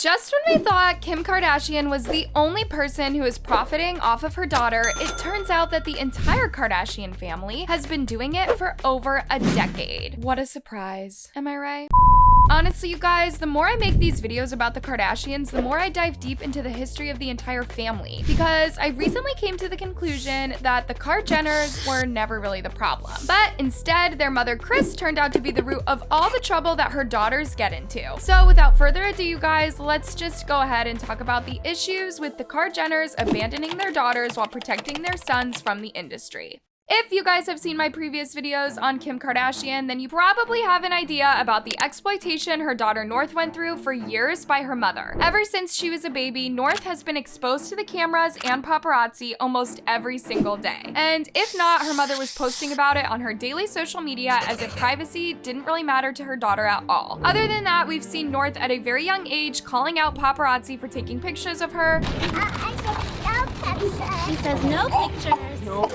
Just when we thought Kim Kardashian was the only person who is profiting off of her daughter, it turns out that the entire Kardashian family has been doing it for over a decade. What a surprise. Am I right? Honestly, you guys, the more I make these videos about the Kardashians, the more I dive deep into the history of the entire family, because I recently came to the conclusion that the Kar-Jenners were never really the problem. But instead, their mother Kris turned out to be the root of all the trouble that her daughters get into. So without further ado, you guys, let's just go ahead and talk about the issues with the Kar-Jenners abandoning their daughters while protecting their sons from the industry. If you guys have seen my previous videos on Kim Kardashian, then you probably have an idea about the exploitation her daughter North went through for years by her mother. Ever since she was a baby, North has been exposed to the cameras and paparazzi almost every single day. And if not, her mother was posting about it on her daily social media as if privacy didn't really matter to her daughter at all. Other than that, we've seen North at a very young age calling out paparazzi for taking pictures of her. He says no pictures. No.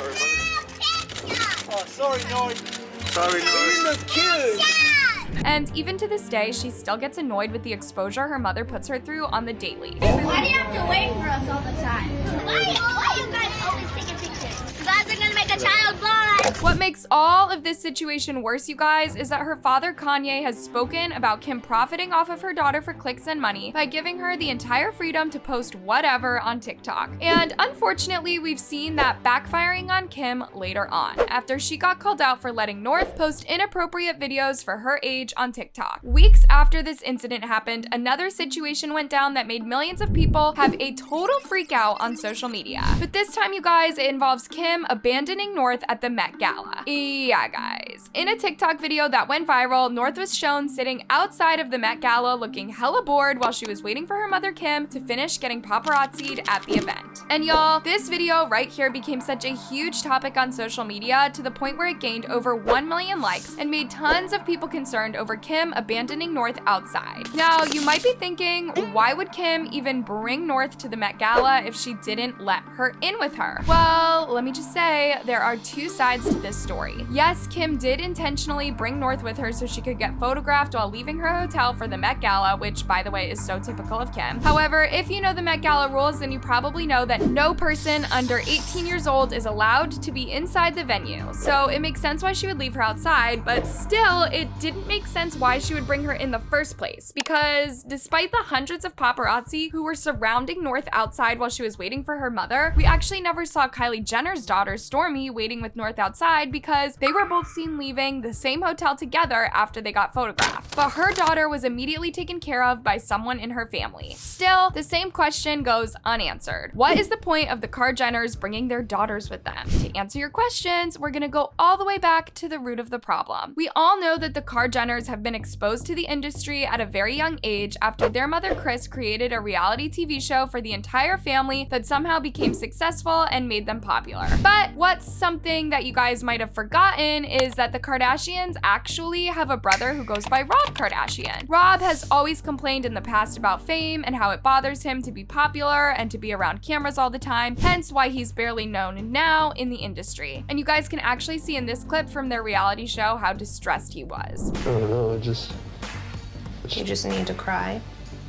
Oh, sorry, North. Sorry, North. You look cute. And even to this day, she still gets annoyed with the exposure her mother puts her through on the daily. Why do you have to wait for us all the time? Why you guys always taking pictures? You guys are gonna make a child born. What makes all of this situation worse, you guys, is that her father Kanye has spoken about Kim profiting off of her daughter for clicks and money by giving her the entire freedom to post whatever on TikTok. And unfortunately, we've seen that backfiring on Kim later on, after she got called out for letting North post inappropriate videos for her age on TikTok. Weeks after this incident happened, another situation went down that made millions of people have a total freak out on social media. But this time, you guys, it involves Kim abandoning North at the Met Gala. Yeah, guys. In a TikTok video that went viral, North was shown sitting outside of the Met Gala looking hella bored while she was waiting for her mother Kim to finish getting paparazzi'd at the event. And y'all, this video right here became such a huge topic on social media to the point where it gained over 1 million likes and made tons of people concerned over Kim abandoning North outside. Now, you might be thinking, why would Kim even bring North to the Met Gala if she didn't let her in with her? Well, let me just say, there are two sides to this story. Yes, Kim did intentionally bring North with her so she could get photographed while leaving her hotel for the Met Gala, which, by the way, is so typical of Kim. However, if you know the Met Gala rules, then you probably know that no person under 18 years old is allowed to be inside the venue. So it makes sense why she would leave her outside, but still, it didn't make sense why she would bring her in the first place, because despite the hundreds of paparazzi who were surrounding North outside while she was waiting for her mother, we actually never saw Kylie Jenner's daughter, Stormi, waiting with North outside because they were both seen leaving the same hotel together after they got photographed. But her daughter was immediately taken care of by someone in her family. Still, the same question goes unanswered. What is the point of the Kar-Jenners bringing their daughters with them? To answer your questions, we're gonna go all the way back to the root of the problem. We all know that the Kar-Jenners have been exposed to the industry at a very young age after their mother Kris created a reality TV show for the entire family that somehow became successful and made them popular. But what's something that you guys might have forgotten is that the Kardashians actually have a brother who goes by Rob Kardashian. Rob has always complained in the past about fame and how it bothers him to be popular and to be around cameras all the time, hence why he's barely known now in the industry. And you guys can actually see in this clip from their reality show how distressed he was. I don't know, You just need to cry.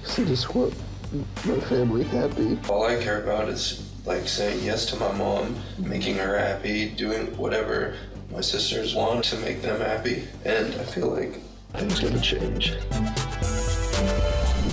I just want my family happy. All I care about is like saying yes to my mom, making her happy, doing whatever my sisters want to make them happy, and I feel like things gonna change.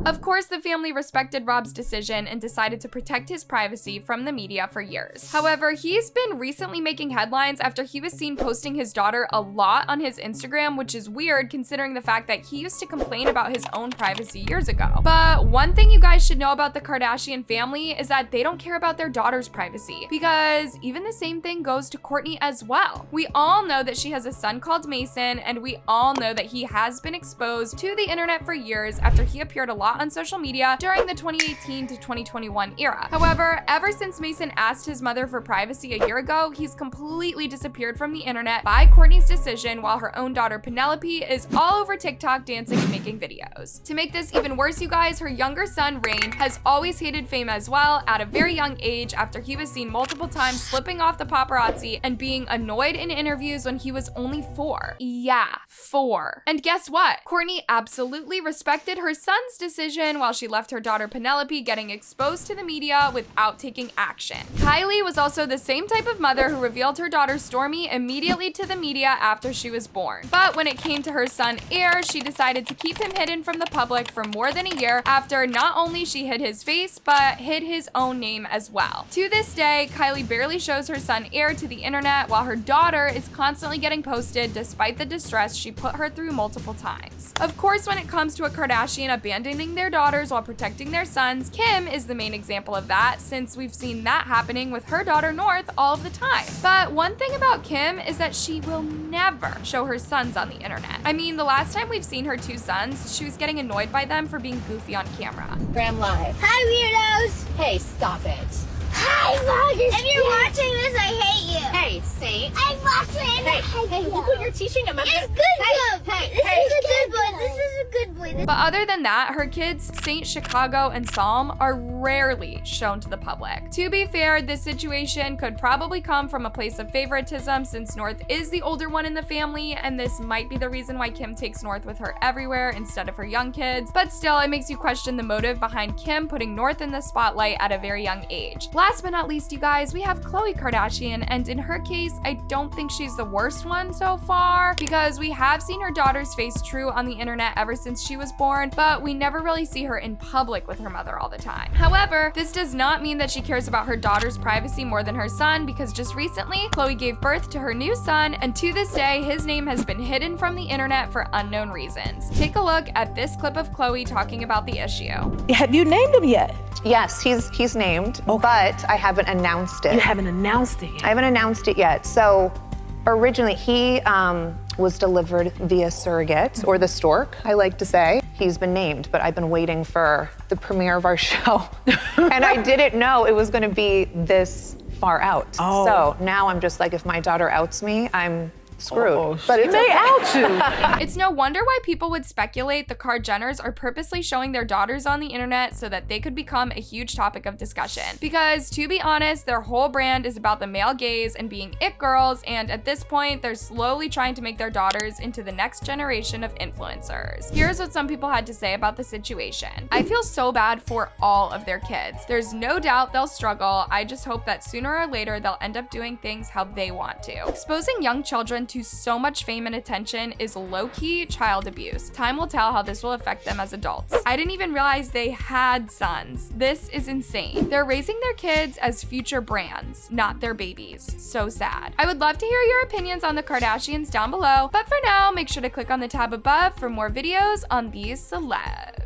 Of course, the family respected Rob's decision and decided to protect his privacy from the media for years. However, he's been recently making headlines after he was seen posting his daughter a lot on his Instagram, which is weird considering the fact that he used to complain about his own privacy years ago. But one thing you guys should know about the Kardashian family is that they don't care about their daughter's privacy, because even the same thing goes to Courtney as well. We all know that she has a son called Mason, and we all know that he has been exposed to the internet for years after he appeared a lot on social media during the 2018 to 2021 era. However, ever since Mason asked his mother for privacy a year ago, he's completely disappeared from the internet by Courtney's decision, while her own daughter Penelope is all over TikTok dancing and making videos. To make this even worse, you guys, her younger son Rain has always hated fame as well at a very young age after he was seen multiple times slipping off the paparazzi and being annoyed in interviews when he was only 4. Yeah, 4. And guess what? Courtney absolutely respected her son's decision decision while she left her daughter Penelope getting exposed to the media without taking action. Kylie was also the same type of mother who revealed her daughter Stormi immediately to the media after she was born. But when it came to her son Air, she decided to keep him hidden from the public for more than a year after not only she hid his face, but hid his own name as well. To this day, Kylie barely shows her son Air to the internet while her daughter is constantly getting posted despite the distress she put her through multiple times. Of course, when it comes to a Kardashian abandoning their daughters while protecting their sons, Kim is the main example of that, since we've seen that happening with her daughter North all of the time. But one thing about Kim is that she will never show her sons on the internet. I mean, the last time we've seen her two sons, she was getting annoyed by them for being goofy on camera. Graham Live. Hi, weirdos. Hey, stop it. Hi, vloggers. If you're watching this, I hate you. Hey, Saint. I'm watching. Hey, look what you're teaching him. It's good boy. This is a good boy. This is a good boy. But other than that, her kids, Saint, Chicago, and Psalm, are rarely shown to the public. To be fair, this situation could probably come from a place of favoritism since North is the older one in the family, and this might be the reason why Kim takes North with her everywhere instead of her young kids. But still, it makes you question the motive behind Kim putting North in the spotlight at a very young age. Last but not least, you guys, we have Khloe Kardashian, and in her case, I don't think she's the worst one so far, because we have seen her daughter's face true on the internet ever since she was born, but we never really see her in public with her mother all the time. However, this does not mean that she cares about her daughter's privacy more than her son, because just recently, Khloe gave birth to her new son, and to this day, his name has been hidden from the internet for unknown reasons. Take a look at this clip of Khloe talking about the issue. Have you named him yet? Yes, he's named, but I haven't announced it. You haven't announced it yet. I haven't announced it yet. So originally he was delivered via surrogate, or the stork, I like to say. He's been named, but I've been waiting for the premiere of our show. And I didn't know it was gonna be this far out. Oh. So now I'm just like, if my daughter outs me, I'm screwed. But it's may out you. It's no wonder why people would speculate the Kard Jenners are purposely showing their daughters on the internet so that they could become a huge topic of discussion. Because to be honest, their whole brand is about the male gaze and being it girls, and at this point, they're slowly trying to make their daughters into the next generation of influencers. Here's what some people had to say about the situation. I feel so bad for all of their kids. There's no doubt they'll struggle. I just hope that sooner or later they'll end up doing things how they want to. Exposing young children to so much fame and attention is low-key child abuse. Time will tell how this will affect them as adults. I didn't even realize they had sons. This is insane. They're raising their kids as future brands, not their babies. So sad. I would love to hear your opinions on the Kardashians down below, but for now, make sure to click on the tab above for more videos on these celebs.